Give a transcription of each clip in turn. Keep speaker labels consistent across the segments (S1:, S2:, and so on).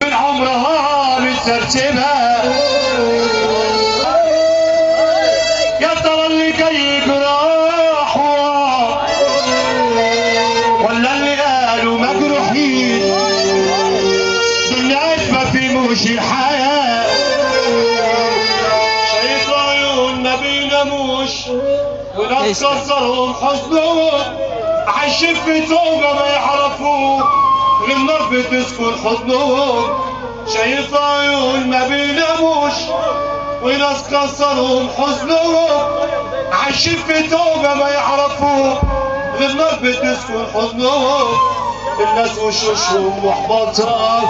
S1: من عمرها مترتبة. يا ترى اللي جايب راح ولا اللي قالوا مجروحين، دنيا ما فيهوش الحياة. شايف عيون ما بيناموش وناس كسرهم حزنهم، عايشين في توبة ما يعرفوه غير النار بتسكن حضنهم. شايف عيون ما بيناموش وناس كسرهم حزنهم، عايشين في توبة ما يعرفوه غير النار بتسكن حضنهم. الناس وشوشهم محبطة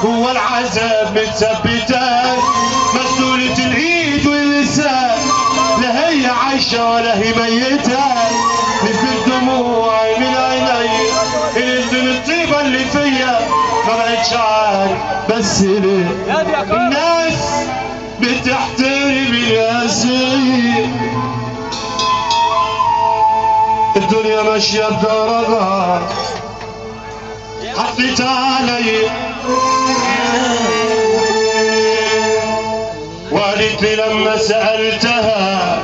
S1: جوا العذاب متثبتة، مسؤولة الايد واللسان لا هي عايشة ولا هي ميتة. نزلت دموعي من عيني قلت الطيبة اللي فيا ما بقتش عارف بس ليه الناس بتحترم الياسين. الدنيا ماشية بدرجة حطيت علي وقالت لي لما سألتها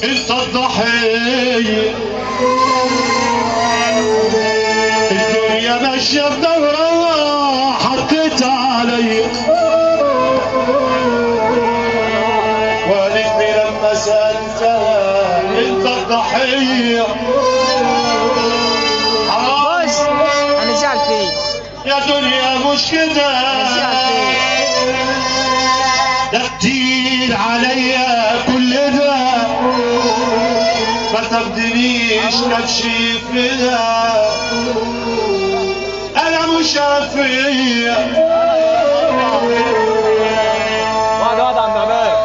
S1: انت الضحية. الدنيا ماشية بدورة حطيت علي وقالت لي لما سألتها انت الضحية.
S2: هنزعل فيه
S1: يا دنيا مش كده، ده كتير عليا كل ده، ما تاخدنيش نفسي فيها، انا مش عافية.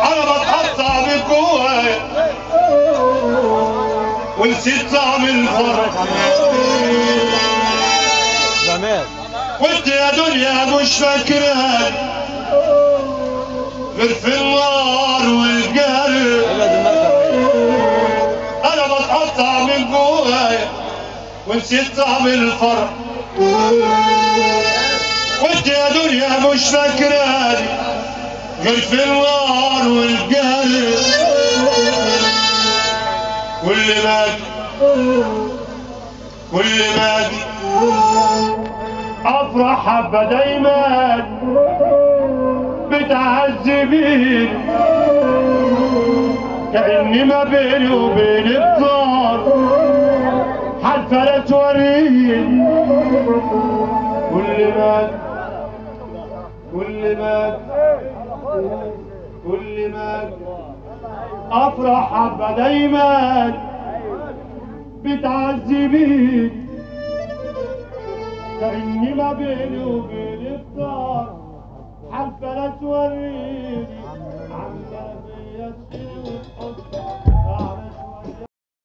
S1: انا بتقطع من جوايا ونسيت طعم الفرح
S3: زمان،
S1: وانت يا دنيا مش فاكراني غير في النار والجرح. انا بتقطع من جوايا ونسيت طعم الفرح وانت يا دنيا مش فاكراني غير في النار والجرح. كل ما اجي افرح حبه دايما بتعذبيني، كأني ما بيني وبينك طار حتى لا توريني. كل ما افرح حبه دايما بتعذبيني، كأني ما بيني وبينك طار حتى لا توريني.